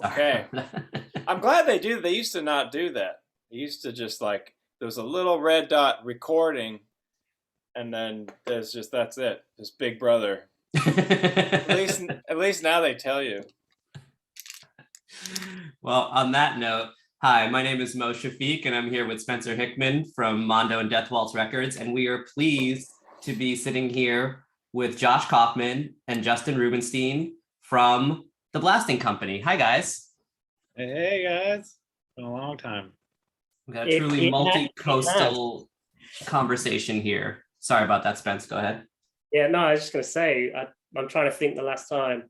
Okay. I'm glad they do. They used to not do that. They used to just like, there was a little red dot recording, and then that's it. Just Big Brother. At least now they tell you. Well, on that note, hi, my name is Mo Shafeek, and I'm here with Spencer Hickman from Mondo and Death Waltz Records, and we are pleased to be sitting here with Josh Kaufman and Justin Rubenstein from The Blasting Company. Hi, guys. Hey, guys. It's been a long time. We've got a truly multi-coastal conversation here. Sorry about that, Spence. Go ahead. Yeah, no, I was just going to say, I'm trying to think the last time.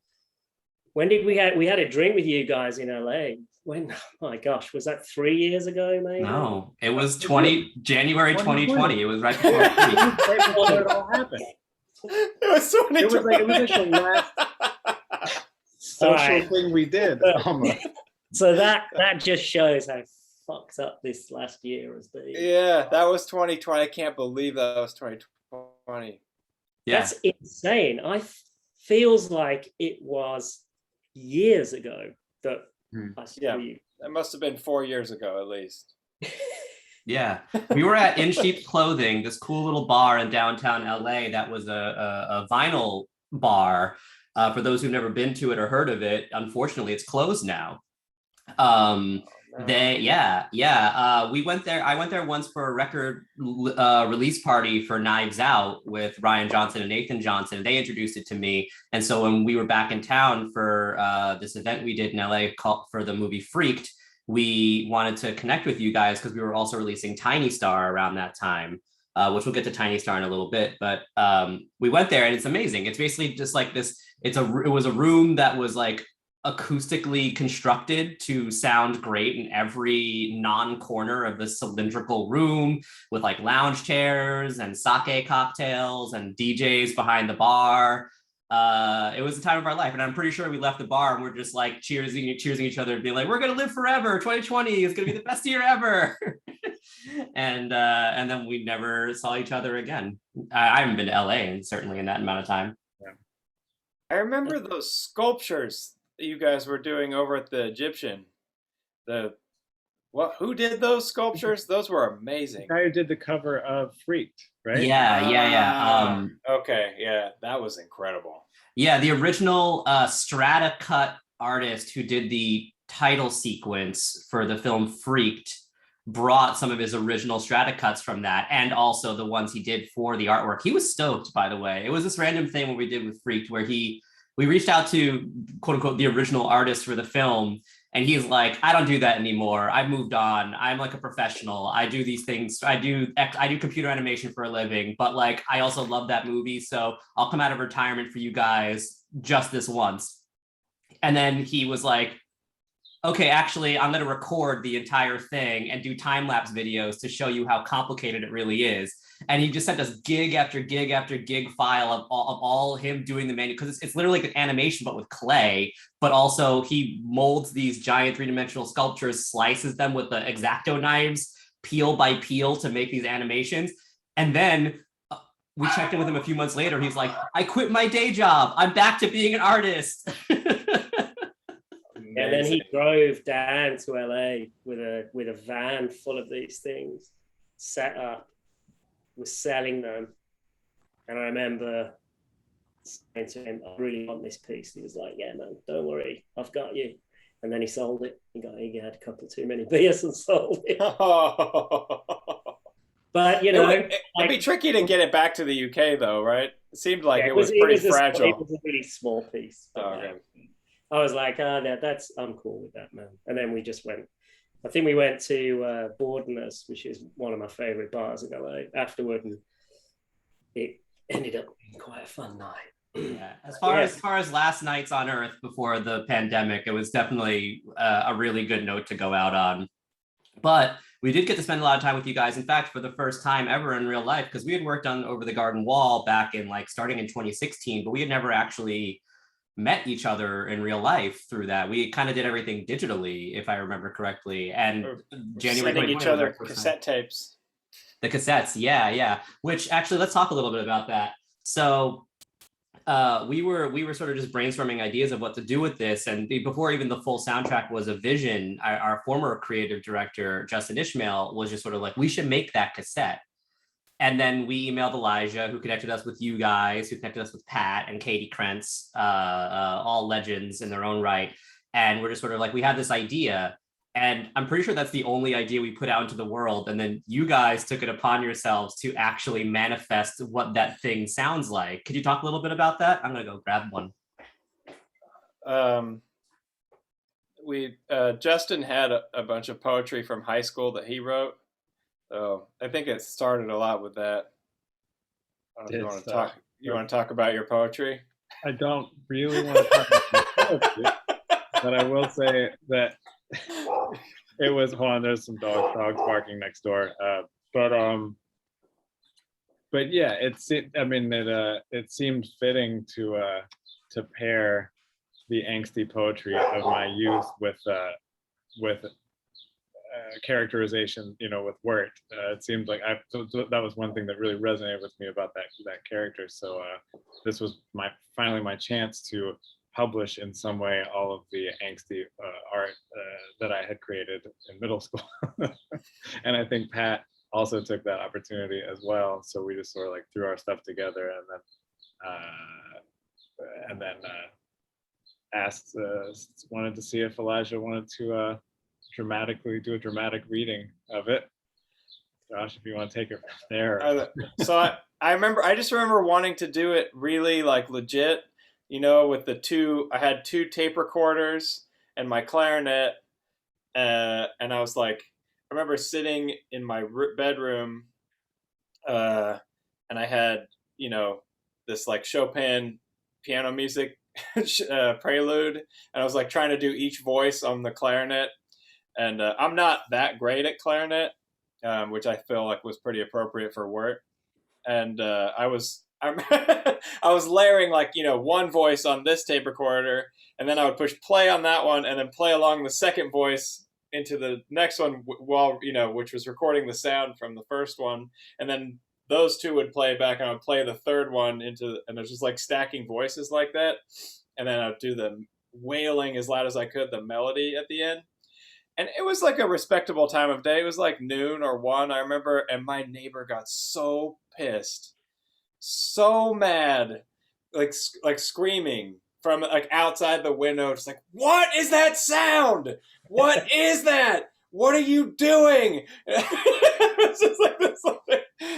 When did we had a drink with you guys in LA? When? Oh my gosh, was that 3 years ago, maybe? No, it was January 2020. It was right before it all happened. It was 2020. It was like the last social thing we did. So that just shows how fucked up this last year has been. Yeah, that was 2020. I can't believe that was 2020. Yeah. That's insane. Feels like it was years ago that I saw you. That must have been 4 years ago at least. Yeah, we were at In Sheep's Clothing, this cool little bar in downtown LA that was a vinyl bar. For those who've never been to it or heard of it, unfortunately, it's closed now. We went there. I went there once for a record release party for Knives Out with Ryan Johnson and Nathan Johnson. And they introduced it to me. And so when we were back in town for this event we did in LA for the movie Freaked, we wanted to connect with you guys because we were also releasing Tiny Star around that time, which we'll get to Tiny Star in a little bit. But we went there and it's amazing. It's basically just like this. It was a room that was like acoustically constructed to sound great in every non-corner of the cylindrical room, with like lounge chairs and sake cocktails and DJs behind the bar. It was the time of our life, and I'm pretty sure we left the bar and we're just like cheersing each other and being like, we're gonna live forever. 2020 is gonna be the best year ever. and then we never saw each other again. I haven't been to LA and certainly in that amount of time. I remember those sculptures that you guys were doing over at the Egyptian. Who did those sculptures? Those were amazing. The guy who did the cover of Freaked, right? Yeah. Okay, yeah, that was incredible. Yeah, the original Strata cut artist who did the title sequence for the film Freaked brought some of his original Strata cuts from that, and also the ones he did for the artwork. He was stoked, by the way. It was this random thing what we did with Freaked where we reached out to quote unquote the original artist for the film, and he's like, I don't do that anymore. I've moved on. I'm like a professional. I do these things. I do computer animation for a living, but like I also love that movie, so I'll come out of retirement for you guys just this once. And then he was like, okay, actually, I'm going to record the entire thing and do time-lapse videos to show you how complicated it really is. And he just sent us gig after gig after gig file of all him doing the menu, because it's literally like an animation, but with clay. But also he molds these giant three-dimensional sculptures, slices them with the X-Acto knives, peel by peel, to make these animations. And then we checked in with him a few months later. He's like, I quit my day job. I'm back to being an artist. And then he drove down to LA with a van full of these things set up, was selling them. And I remember saying to him, I really want this piece. He was like, yeah, man, don't worry, I've got you. And then he sold it. He had a couple too many beers and sold it. But, it'd be tricky to get it back to the UK though, right? It seemed like it was pretty fragile. It was a really small piece. Okay. I was like, I'm cool with that, man. And then we just went. I think we went to Bordeners, which is one of my favorite bars in LA, afterward, and it ended up being quite a fun night. Yeah. As far as last nights on Earth before the pandemic, it was definitely a really good note to go out on. But we did get to spend a lot of time with you guys. In fact, for the first time ever in real life, because we had worked on Over the Garden Wall back in starting in 2016, but we had never actually met each other in real life through that. We kind of did everything digitally, if I remember correctly. And January sending each other cassette tapes. The cassettes, yeah. Which actually, let's talk a little bit about that. So we were sort of just brainstorming ideas of what to do with this, and before even the full soundtrack was a vision, our former creative director Justin Ishmael was just sort of like, we should make that cassette. And then we emailed Elijah, who connected us with you guys, who connected us with Pat and Katie Krentz, all legends in their own right. And we're just sort of like, we had this idea, and I'm pretty sure that's the only idea we put out into the world. And then you guys took it upon yourselves to actually manifest what that thing sounds like. Could you talk a little bit about that? I'm gonna go grab one. Justin had a bunch of poetry from high school that he wrote. So I think it started a lot with that. I don't know if you want to talk. You want to talk about your poetry? I don't really want to talk about my poetry, but I will say that it was. Hold on, there's some dogs barking next door. But yeah, it seemed fitting to pair the angsty poetry of my youth with characterization, with Wirt. It seemed like that was one thing that really resonated with me about that character. So this was finally my chance to publish in some way all of the angsty art that I had created in middle school. And I think Pat also took that opportunity as well. So we just sort of like threw our stuff together, and then asked, wanted to see if Elijah wanted to do a dramatic reading of it. Josh, if you want to take it from there. So I just remember wanting to do it really like legit, with I had two tape recorders and my clarinet, and I was like, I remember sitting in my bedroom, and I had, this like Chopin piano music prelude, and I was like trying to do each voice on the clarinet. And I'm not that great at clarinet, which I feel like was pretty appropriate for work. And I was layering like, one voice on this tape recorder, and then I would push play on that one, and then play along the second voice into the next one while, which was recording the sound from the first one. And then those two would play back, and I would play the third one and it was just like stacking voices like that. And then I would do the wailing as loud as I could, the melody at the end. And it was like a respectable time of day. It was like noon or 1, I remember. And my neighbor got so pissed, so mad, like screaming from like outside the window. Just like, what is that sound? What is that? What are you doing? It's just like this.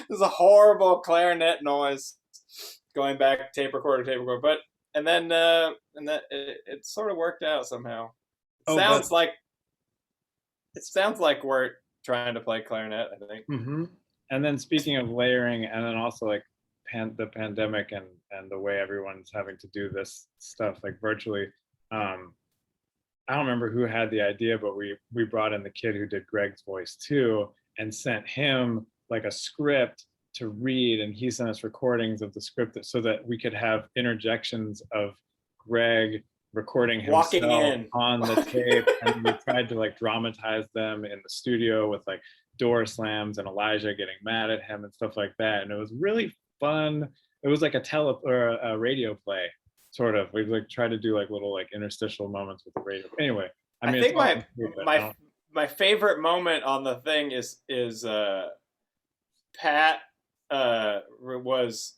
There's a horrible clarinet noise going back tape recorder. But and then it sort of worked out somehow. It sounds like we're trying to play clarinet, I think. Mm-hmm. And then speaking of layering, and then also like the pandemic and the way everyone's having to do this stuff like virtually. I don't remember who had the idea, but we brought in the kid who did Greg's voice too, and sent him like a script to read, and he sent us recordings of the script so that we could have interjections of Greg recording himself walking in on the tape, and we tried to like dramatize them in the studio with like door slams and Elijah getting mad at him and stuff like that. And it was really fun. It was like a radio play, sort of. We like tried to do like little like interstitial moments with the radio. Anyway, I think my favorite moment on the thing is Pat was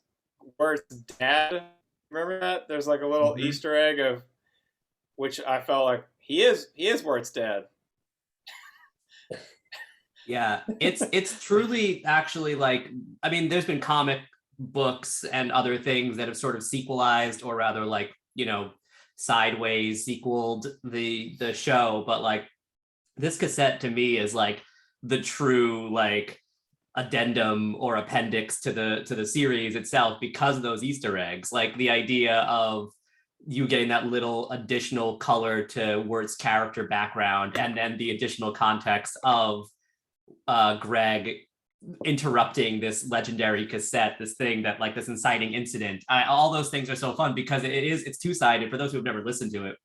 Wirt's dad. Remember that? There's like a little Easter egg of which I felt like he is Wirt's dad. Yeah, it's truly actually like, I mean, there's been comic books and other things that have sort of sequelized, or rather like, sideways sequeled the show, but like this cassette to me is like the true like addendum or appendix to the series itself, because of those Easter eggs, like the idea of you getting that little additional color to Wirt's character background, and then the additional context of Greg interrupting this legendary cassette, this thing that like this inciting incident. All those things are so fun because it's two-sided. For those who have never listened to it,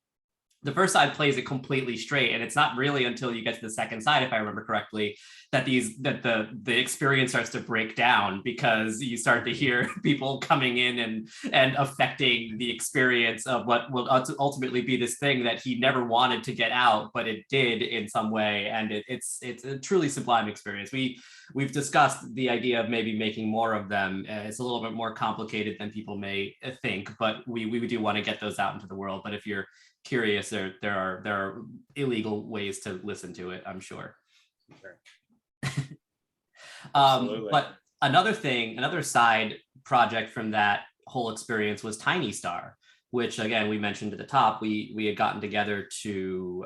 the first side plays it completely straight, and it's not really until you get to the second side, if I remember correctly, that the experience starts to break down, because you start to hear people coming in and affecting the experience of what will ultimately be this thing that he never wanted to get out, but it did in some way, and it's a truly sublime experience. We've discussed the idea of maybe making more of them. It's a little bit more complicated than people may think, but we do want to get those out into the world. But if you're curious, there are illegal ways to listen to it, I'm sure. But another side project from that whole experience was Tiny Star, which again we mentioned at the top. We had gotten together to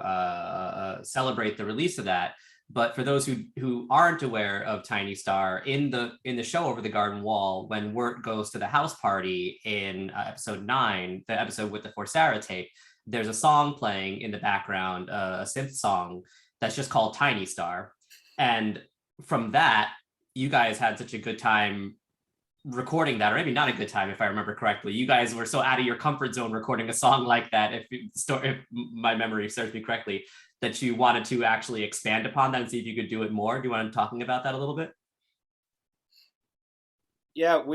celebrate the release of that. But for those who aren't aware of Tiny Star, in the show Over the Garden Wall, when Wirt goes to the house party in episode 9, the episode with the For Sara tape, there's a song playing in the background, a synth song that's just called Tiny Star. And from that, you guys had such a good time recording that, or maybe not a good time, if I remember correctly. You guys were so out of your comfort zone recording a song like that, if my memory serves me correctly, that you wanted to actually expand upon that and see if you could do it more. Do you want to talking about that a little bit? Yeah, it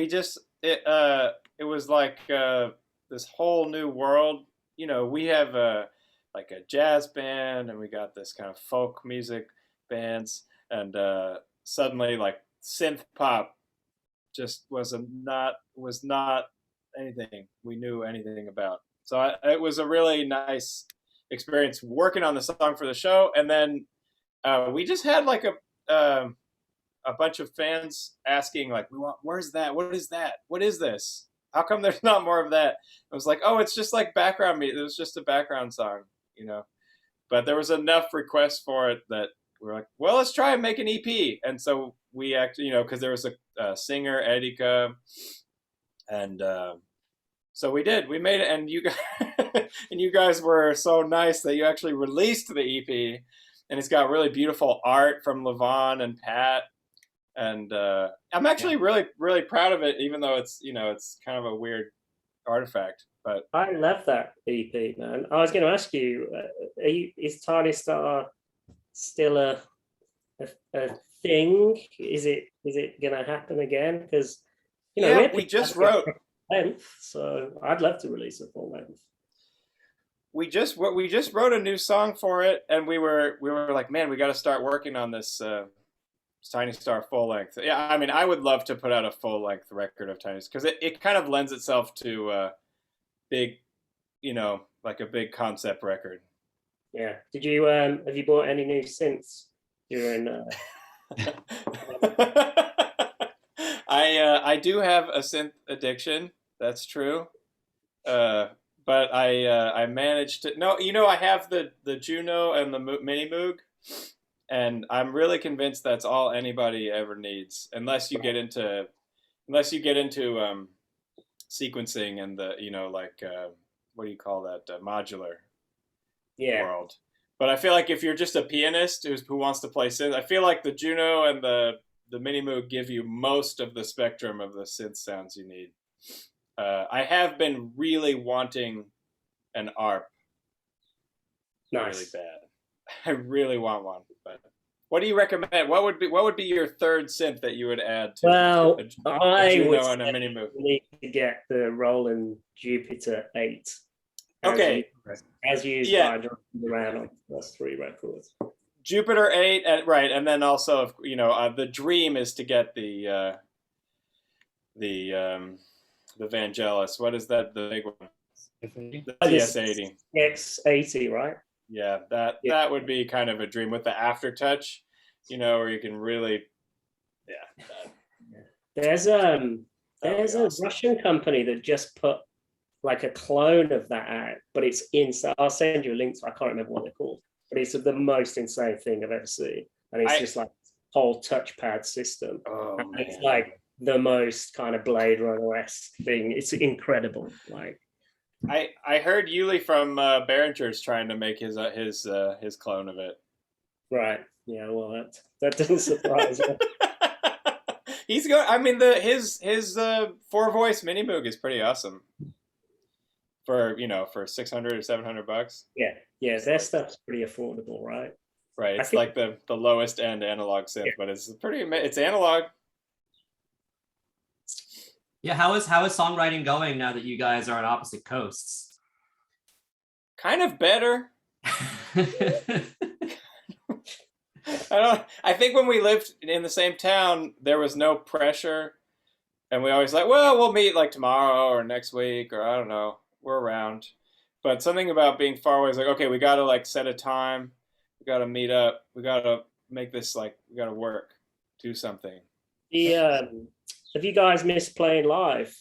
was like this whole new world. You know, we have like a jazz band, and we got this kind of folk music bands, and suddenly like synth pop just was not anything we knew anything about. So it was a really nice experience working on the song for the show, and then we just had like a bunch of fans asking like, where's that? What is that? What is this? How come there's not more of that? I was like, oh, it's just like background music. It was just a background song, you know. But there was enough requests for it that we were like, well, let's try and make an EP. And so we actually, you know, because there was a singer, Edika, and so we did. We made it, and you guys, and you guys were so nice that you actually released the EP, and it's got really beautiful art from Levon and Pat, and I'm actually really, really proud of it, even though it's, you know, it's kind of a weird artifact. But I love that EP, man. I was going to ask you, is Tiny Star still a thing? Is it going to happen again? Because, you know, yeah, we just wrote length, so I'd love to release a full length. We just wrote a new song for it, and we were like, man, we got to start working on this Tiny Star full length. Yeah, I mean, I would love to put out a full length record of Tiny, because it kind of lends itself to big, you know, like a big concept record. Yeah. Did you have you bought any new synths during? I do have a synth addiction. That's true. But I managed to. No, you know, I have the Juno and the Mini Moog, and I'm really convinced that's all anybody ever needs, unless you get into sequencing and the, you know, like what do you call that, modular world. But I feel like if you're just a pianist who wants to play synth, I feel like the Juno and the Mini Moog give you most of the spectrum of the synth sounds you need. I have been really wanting an ARP. Nice. Really bad. I really want one. But what do you recommend? What would be your third synth that you would add to a Juno and a Mini Moog? Need to get the Roland Jupiter 8. Okay. As used by John around on those 3 records. Jupiter 8, right, and then also, you know, the dream is to get the Vangelis. What is that? The big one. The TS80. X80, right? Yeah, that would be kind of a dream with the aftertouch, you know, where you can really, There's a Russian company that just put like a clone of that out, but it's inside. I'll send you a link to. I can't remember what they're called, but it's the most insane thing I've ever seen, and it's just like whole touchpad system. Oh, and it's like the most kind of Blade Runner-esque thing. It's incredible. Like, I heard Yuli from Behringer's trying to make his clone of it. Right. Yeah. Well, that doesn't surprise me. He's going. I mean, his 4-voice Mini Moog is pretty awesome. for for 600 or $700. Yeah, yeah, their stuff's pretty affordable, right? Right, I it's think like the lowest end analog synth, but it's it's analog. Yeah, how is songwriting going now that you guys are on opposite coasts? Kind of better. I think when we lived in the same town, there was no pressure, and we always like, well, we'll meet like tomorrow or next week, or I don't know, we're around. But something about being far away is like, okay, we got to like set a time, we got to meet up, we got to make this like, we got to work, do something. have you guys missed playing live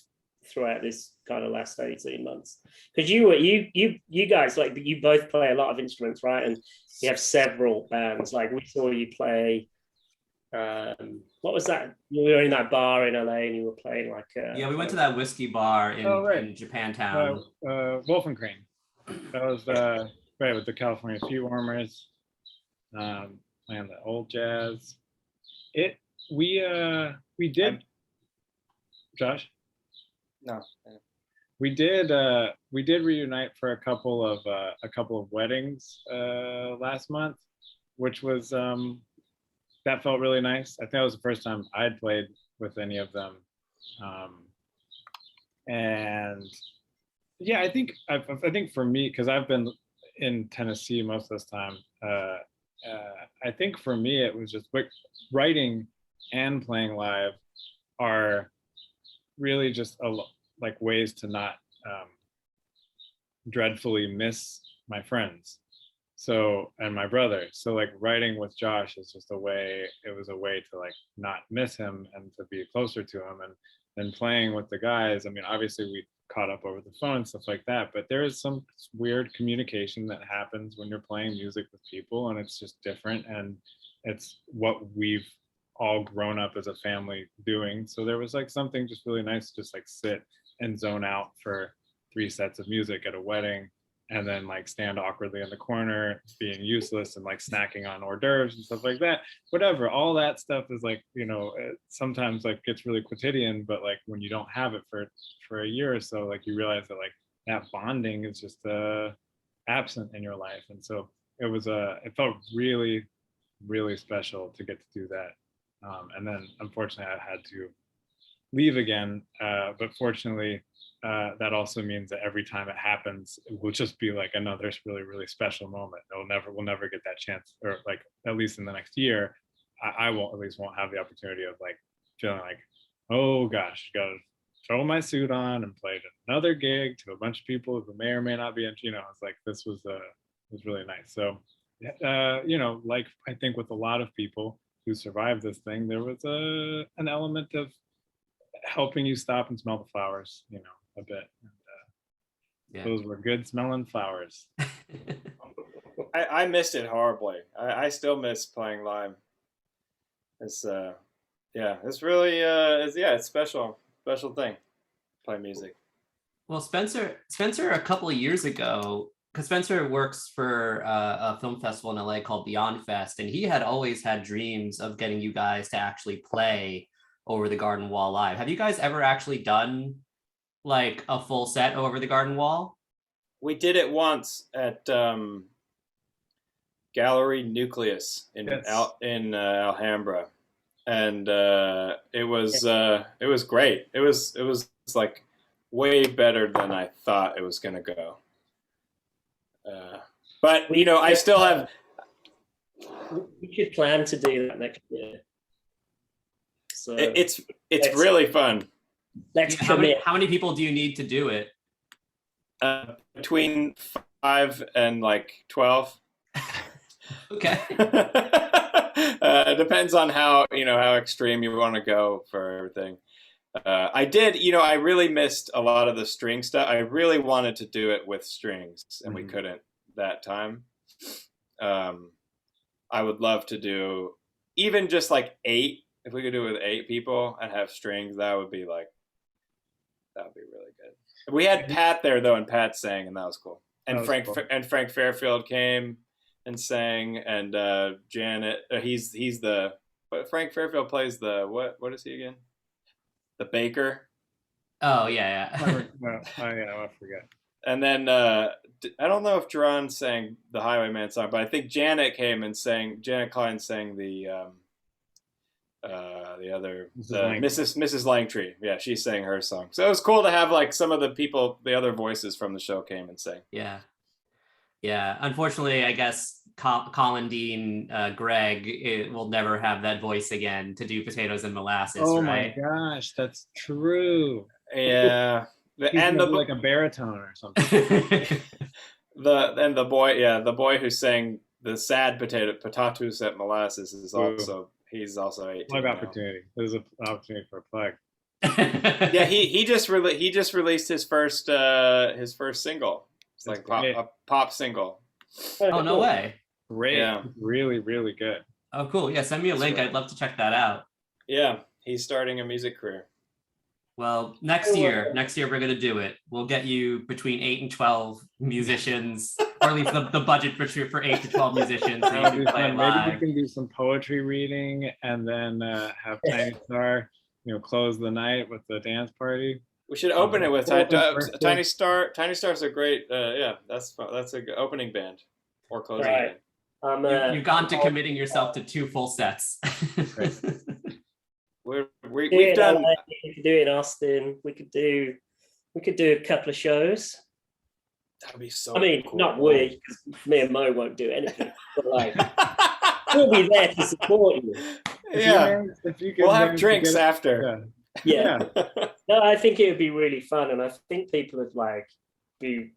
throughout this kind of last 18 months? Because you guys, like, you both play a lot of instruments, right? And you have several bands. Like, we saw you play, what was that? You were in that bar in LA and you were playing like Yeah, we went to that whiskey bar in Japantown. Wolf and Crane. That was right with the California Feet Warmers, playing the old jazz. We did, Josh. No. We did reunite for a couple of weddings last month, which was that felt really nice. I think that was the first time I'd played with any of them, and yeah, I think for me, because I've been in Tennessee most of this time, I think for me it was just like writing and playing live are really just like ways to not dreadfully miss my friends, so, and my brother. So like writing with Josh is just it was a way to like not miss him and to be closer to him. And then playing with the guys, I mean, obviously we caught up over the phone and stuff like that, but there is some weird communication that happens when you're playing music with people, and it's just different, and it's what we've all grown up as a family doing. So there was like something just really nice to just like sit and zone out for 3 sets of music at a wedding, and then like stand awkwardly in the corner being useless and like snacking on hors d'oeuvres and stuff like that. Whatever, all that stuff is like, it sometimes like gets really quotidian, but like when you don't have it for a year or so, like you realize that like that bonding is just absent in your life. And so it felt really, really special to get to do that. And then unfortunately I had to leave again, but fortunately that also means that every time it happens, it will just be like another really, really special moment. We'll never get that chance, or like at least in the next year, I won't have the opportunity of like feeling like, oh gosh, gotta throw my suit on and play another gig to a bunch of people who may or may not be into, it's like this was really nice. So like I think with a lot of people who survived this thing, there was an element of helping you stop and smell the flowers, a bit. And, those were good smelling flowers. I missed it horribly. I still miss playing live. It's it's really it's special thing. Play music. Well, Spencer, a couple of years ago, because Spencer works for a film festival in LA called Beyond Fest, and he had always had dreams of getting you guys to actually play Over the Garden Wall live. Have you guys ever actually done like a full set Over the Garden Wall? We did it once at Gallery Nucleus in Alhambra, and it was great. It was like way better than I thought it was gonna go. But I still have. We should plan to do that next year. So it's really fun. Let's commit. How many people do you need to do it? Between 5 and like 12. Okay. It depends on how extreme you want to go for everything. I did, I really missed a lot of the string stuff. I really wanted to do it with strings, and we couldn't that time. I would love to do even just like 8. If we could do it with 8 people and have strings, that would be really good. We had Pat there though, and Pat sang, and that was cool. And Frank Fairfield came and sang, and Janet. Frank Fairfield plays the what is he again? The baker. Oh yeah. I forget. And then I don't know if Duran sang the Highwayman song, but I think Janet Klein sang the other Mrs. Langtry. Yeah, she sang her song. So it was cool to have like some of the other voices from the show came and sang. Yeah. Unfortunately, I guess Colin Dean Greg will never have that voice again to do Potatoes and Molasses. Oh right? my gosh, that's true. Yeah. And like a baritone or something. the boy who sang the sad potatoes at molasses is also he's also 18 plug now. Opportunity. There's an opportunity for a plug. Yeah, he just released his first single. It's like a pop single. Oh, no way. Great. Yeah. Really, really good. Oh, cool. Yeah, send me a link. I'd love to check that out. Yeah, he's starting a music career. Well, next year we're going to do it. We'll get you between 8 and 12 musicians, or at least the budget for 8 to 12 musicians. So you can play live. Maybe we can do some poetry reading and then have Tiny Star, close the night with the dance party. We should open it with Tiny Star. Tiny Star's a great, that's a good opening band or closing band. You've gone to committing yourself to 2 full sets. We've done. We could do it in Austin. We could do a couple of shows. That'd be so. I mean, cool. not we, because me and Mo won't do anything. But like, we'll be there to support you. Yeah, we'll have drinks after. Yeah. No, I think it would be really fun, and I think people would be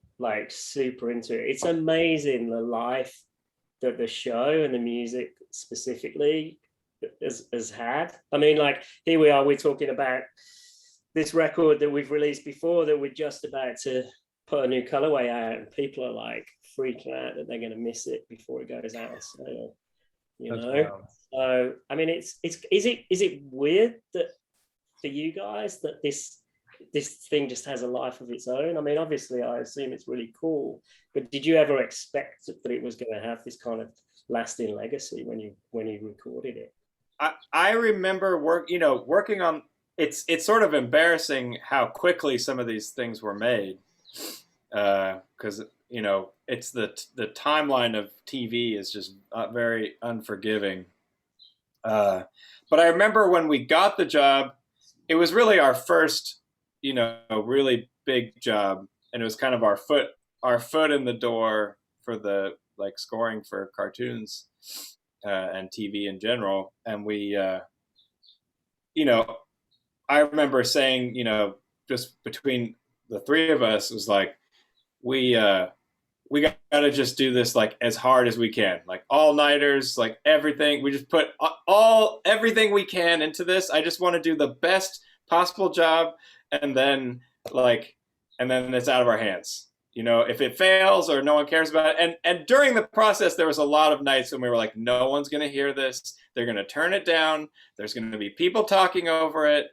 super into it. It's amazing the life that the show and the music specifically has had. I mean, like, here we are, we're talking about this record that we've released before that we're just about to put a new colorway out, and people are like freaking out that they're going to miss it before it goes out. So, So I mean, is it weird that for you guys that this thing just has a life of its own? I mean, obviously I assume it's really cool, but did you ever expect that it was going to have this kind of lasting legacy when you recorded it? I remember working on it's sort of embarrassing how quickly some of these things were made, because it's the timeline of TV is just very unforgiving. But I remember when we got the job, it was really our first really big job, and it was kind of our foot in the door for the scoring for cartoons and TV in general. And we I remember saying, just between the three of us, it was like, we got to just do this as hard as we can, all-nighters, everything. We just put everything we can into this. I just want to do the best possible job, and then it's out of our hands. If it fails or no one cares about it. And during the process, there was a lot of nights when we were like, no one's going to hear this. They're going to turn it down. There's going to be people talking over it.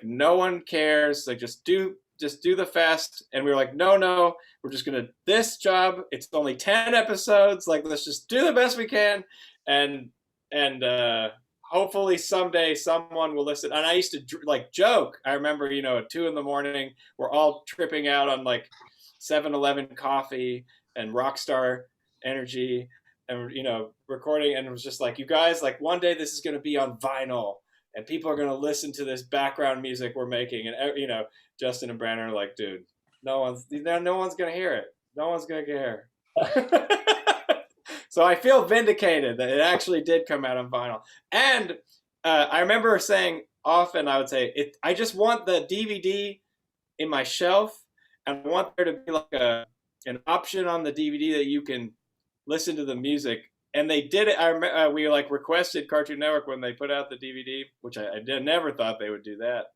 No one cares. Just do the fast. And we were like, no, we're just going to, this job, it's only 10 episodes. Let's just do the best we can. And hopefully someday someone will listen. And I used to joke. I remember, at 2 a.m, we're all tripping out on 7-Eleven coffee and Rockstar Energy and recording, and it was just you guys, one day this is going to be on vinyl and people are going to listen to this background music we're making, and Justin and Brandon are dude, no one's going to hear it, no one's going to care. So I feel vindicated that it actually did come out on vinyl. And I remember saying often, I would say, I just want the DVD in my shelf. I want there to be an option on the DVD that you can listen to the music. And they did it. We requested Cartoon Network when they put out the DVD, which I never thought they would do that,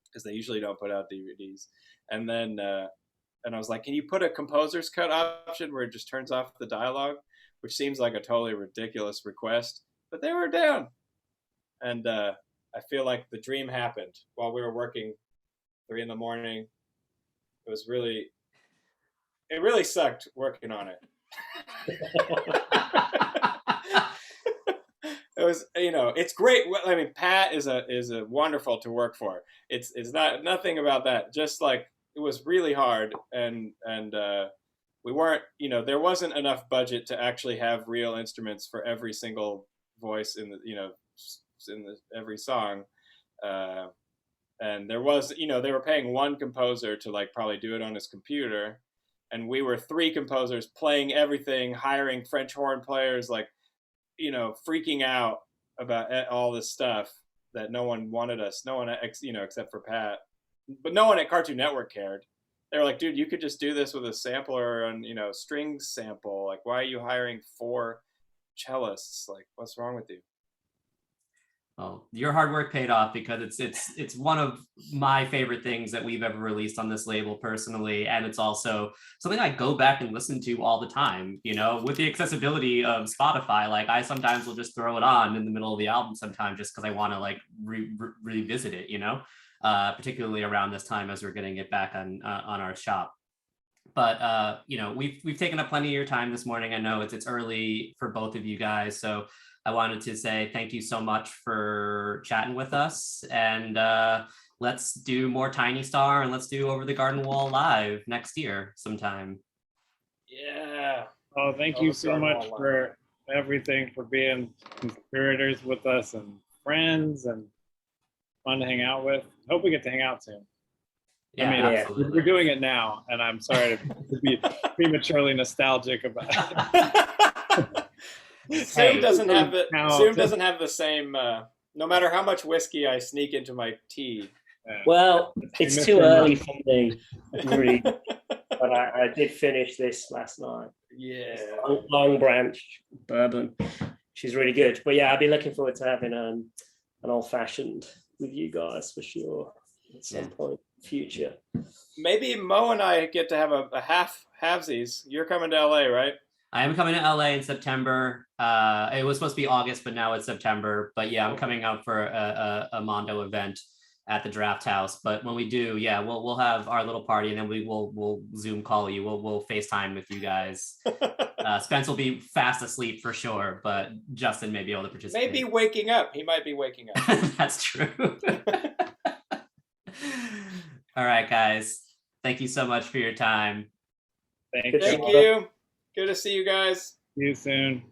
because they usually don't put out DVDs. And then and I was like, can you put a composer's cut option where it just turns off the dialogue, which seems like a totally ridiculous request, but they were down. And I feel like the dream happened while we were working 3 a.m. It really sucked working on it. It was, it's great. I mean, Pat is a wonderful to work for. It's not nothing about that. Just it was really hard, and we weren't, you know, there wasn't enough budget to actually have real instruments for every single voice in the, you know, every song. And there was, you know, they were paying one composer to like probably do it on his computer, and we were three composers playing everything, hiring French horn players, like, you know, freaking out about all this stuff that no one wanted us, no one, you know, except for Pat, but no one at Cartoon Network cared. They were like, dude, you could just do this with a sampler and, you know, strings sample. Like, why are you hiring 4 cellists? Like, what's wrong with you? Well, your hard work paid off, because it's one of my favorite things that we've ever released on this label personally, and it's also something I go back and listen to all the time. You know, with the accessibility of Spotify, like I sometimes will just throw it on in the middle of the album sometimes just because I want to like revisit it. You know, particularly around this time as we're getting it back on our shop. But you know, we've taken up plenty of your time this morning. I know it's early for both of you guys, so I wanted to say thank you so much for chatting with us, and let's do more Tiny Star, and let's do Over the Garden Wall live next year sometime. Yeah. Oh, thank you so much for everything, for being conspirators with us and friends and fun to hang out with. Hope we get to hang out soon. Yeah, I mean, absolutely. we're doing it now, and I'm sorry to be prematurely nostalgic about it. Zoom doesn't have the same. No matter how much whiskey I sneak into my tea. Well, it's too early for me, really. But I did finish this last night. Yeah. Long Branch bourbon. She's really good. But yeah, I'll be looking forward to having an old fashioned with you guys for sure at some point in the future. Maybe Mo and I get to have a halvesies. You're coming to LA, right? I am coming to LA in September. It was supposed to be August, but now it's September. But yeah, I'm coming out for a Mondo event at the Draft House. But when we do, yeah, we'll have our little party, and then we'll Zoom call you. We'll FaceTime with you guys. Spence will be fast asleep for sure, but Justin may be able to participate. Maybe waking up. He might be waking up. That's true. All right, guys. Thank you so much for your time. Thank you. Good to see you guys. See you soon.